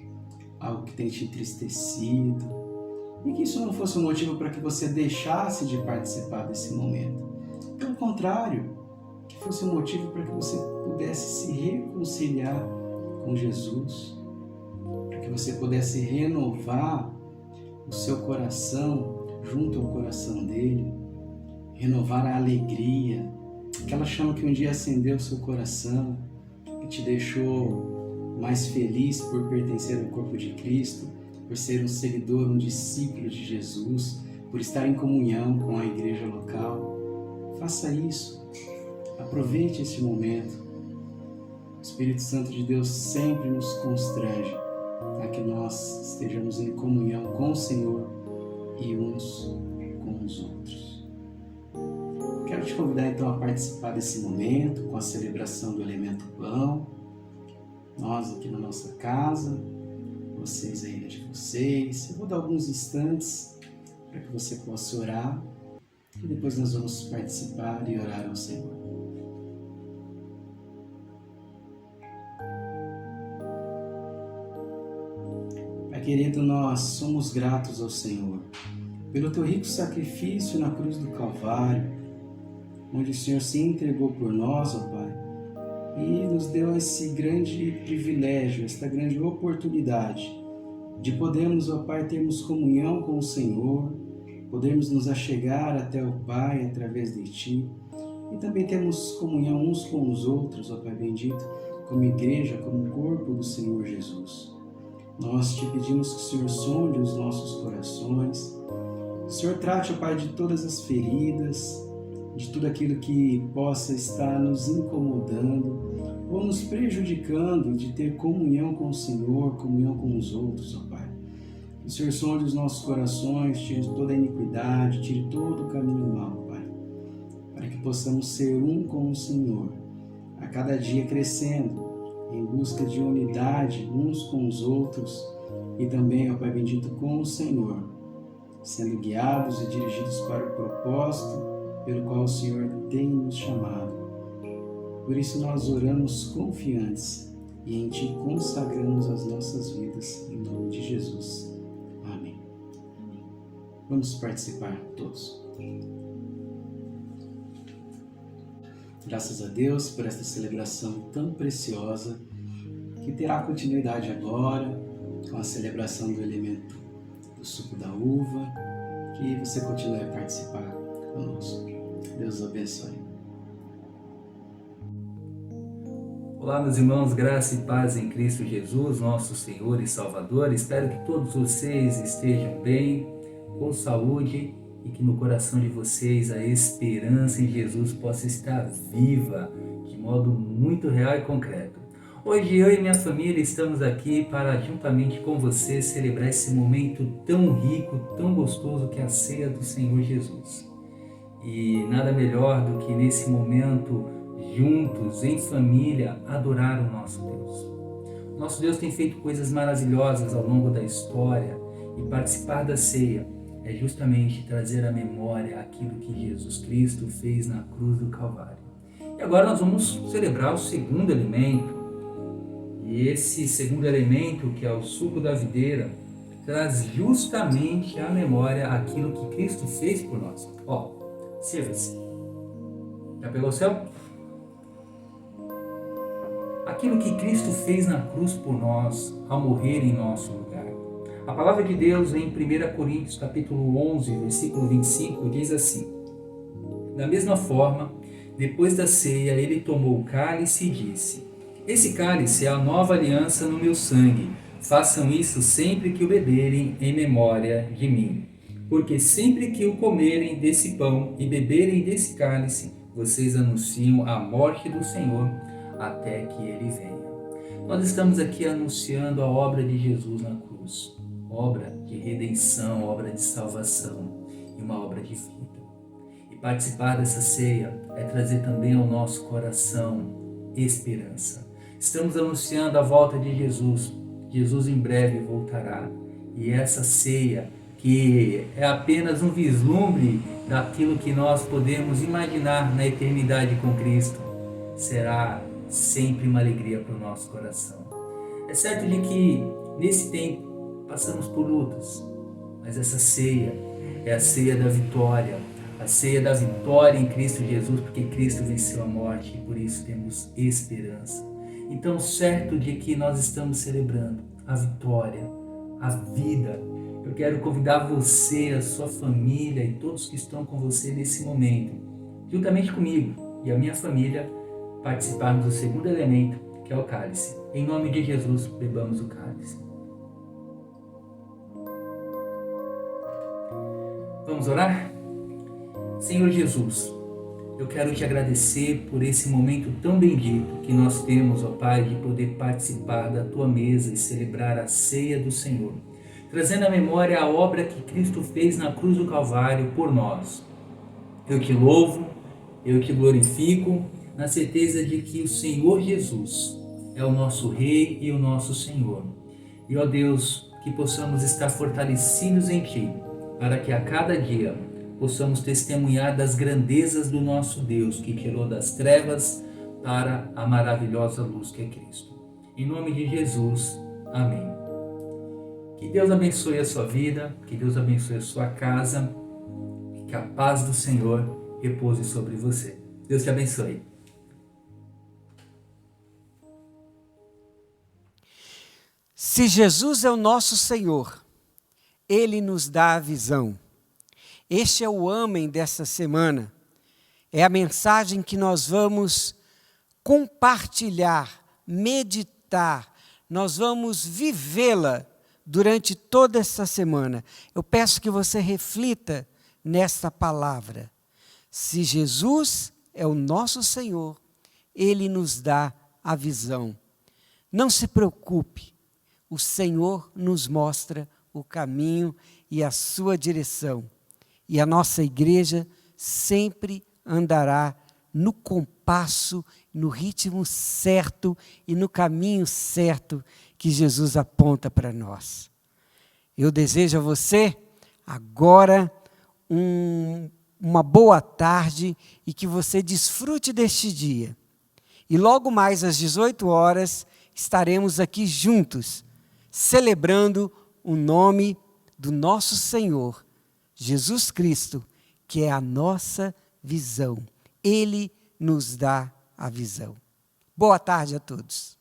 algo que tem te entristecido, e que isso não fosse um motivo para que você deixasse de participar desse momento. Pelo contrário, que fosse um motivo para que você pudesse se reconciliar com Jesus, para que você pudesse renovar o seu coração junto ao coração dele, renovar a alegria, aquela chama que um dia acendeu o seu coração, que te deixou mais feliz por pertencer ao corpo de Cristo, por ser um seguidor, um discípulo de Jesus, por estar em comunhão com a igreja local. Faça isso, aproveite esse momento. O Espírito Santo de Deus sempre nos constrange a que nós estejamos em comunhão com o Senhor e uns com os outros. Quero te convidar então a participar desse momento com a celebração do elemento pão. Nós aqui na nossa casa, vocês aí de vocês. Eu vou dar alguns instantes para que você possa orar e depois nós vamos participar e orar ao Senhor. Pai querido, nós somos gratos ao Senhor pelo teu rico sacrifício na cruz do Calvário, onde o Senhor se entregou por nós, ó Pai, e nos deu esse grande privilégio, esta grande oportunidade de podermos, ó Pai, termos comunhão com o Senhor, podermos nos achegar até o Pai através de Ti, e também temos comunhão uns com os outros, ó Pai bendito, como igreja, como corpo do Senhor Jesus. Nós te pedimos que o Senhor sonde os nossos corações, que o Senhor trate, ó Pai, de todas as feridas, de tudo aquilo que possa estar nos incomodando ou nos prejudicando de ter comunhão com o Senhor, comunhão com os outros, ó Pai. Que o Senhor sonde os nossos corações, tire toda a iniquidade, tire todo o caminho mau, Pai, para que possamos ser um com o Senhor, a cada dia crescendo em busca de unidade uns com os outros e também, ó Pai bendito, com o Senhor, sendo guiados e dirigidos para o propósito pelo qual o Senhor tem nos chamado. Por isso nós oramos confiantes e em Ti consagramos as nossas vidas, em nome de Jesus. Amém. Vamos participar todos. Graças a Deus por esta celebração tão preciosa, que terá continuidade agora, com a celebração do elemento do suco da uva, que você continue a participar conosco. Deus abençoe. Olá, meus irmãos, graça e paz em Cristo Jesus, nosso Senhor e Salvador. Espero que todos vocês estejam bem, com saúde e que no coração de vocês a esperança em Jesus possa estar viva de modo muito real e concreto. Hoje eu e minha família estamos aqui para, juntamente com você, celebrar esse momento tão rico, tão gostoso que é a ceia do Senhor Jesus. E nada melhor do que nesse momento, juntos, em família, adorar o nosso Deus. O nosso Deus tem feito coisas maravilhosas ao longo da história e participar da ceia é justamente trazer à memória aquilo que Jesus Cristo fez na cruz do Calvário. E agora nós vamos celebrar o segundo elemento. E esse segundo elemento, que é o suco da videira, traz justamente à memória aquilo que Cristo fez por nós. Sirva-se. Já pegou o seu? Aquilo que Cristo fez na cruz por nós, ao morrer em nosso lugar. A palavra de Deus em 1 Coríntios capítulo 11, versículo 25, diz assim: Da mesma forma, depois da ceia, ele tomou o cálice e disse: Esse cálice é a nova aliança no meu sangue. Façam isso sempre que o beberem em memória de mim. Porque sempre que o comerem desse pão e beberem desse cálice, vocês anunciam a morte do Senhor até que Ele venha. Nós estamos aqui anunciando a obra de Jesus na cruz, obra de redenção, obra de salvação e uma obra de vida. E participar dessa ceia é trazer também ao nosso coração esperança. Estamos anunciando a volta de Jesus. Jesus em breve voltará. E essa ceia, que é apenas um vislumbre daquilo que nós podemos imaginar na eternidade com Cristo, será sempre uma alegria para o nosso coração. É certo de que nesse tempo passamos por lutas, mas essa ceia é a ceia da vitória, a ceia da vitória em Cristo Jesus, porque Cristo venceu a morte e por isso temos esperança. Então, certo de que nós estamos celebrando a vitória, a vida, eu quero convidar você, a sua família e todos que estão com você nesse momento, juntamente comigo e a minha família, participarmos do segundo elemento, que é o cálice. Em nome de Jesus, bebamos o cálice. Vamos orar? Senhor Jesus, eu quero te agradecer por esse momento tão bendito que nós temos, ó Pai, de poder participar da Tua mesa e celebrar a ceia do Senhor, trazendo à memória a obra que Cristo fez na cruz do Calvário por nós. Eu te louvo, eu te glorifico, na certeza de que o Senhor Jesus é o nosso Rei e o nosso Senhor. E, ó Deus, que possamos estar fortalecidos em Ti, para que a cada dia possamos testemunhar das grandezas do nosso Deus, que tirou das trevas para a maravilhosa luz que é Cristo. Em nome de Jesus, amém. Que Deus abençoe a sua vida, que Deus abençoe a sua casa, que a paz do Senhor repouse sobre você. Deus te abençoe. Se Jesus é o nosso Senhor, Ele nos dá a visão. Este é o amém dessa semana. É a mensagem que nós vamos compartilhar, meditar, nós vamos vivê-la durante toda essa semana. Eu peço que você reflita nesta palavra. Se Jesus é o nosso Senhor, Ele nos dá a visão. Não se preocupe, o Senhor nos mostra o caminho e a sua direção. E a nossa igreja sempre andará no compasso, no ritmo certo e no caminho certo que Jesus aponta para nós. Eu desejo a você agora uma boa tarde e que você desfrute deste dia. E logo mais às 18 horas estaremos aqui juntos, celebrando o nome do nosso Senhor, Jesus Cristo, que é a nossa visão. Ele nos dá a visão. Boa tarde a todos.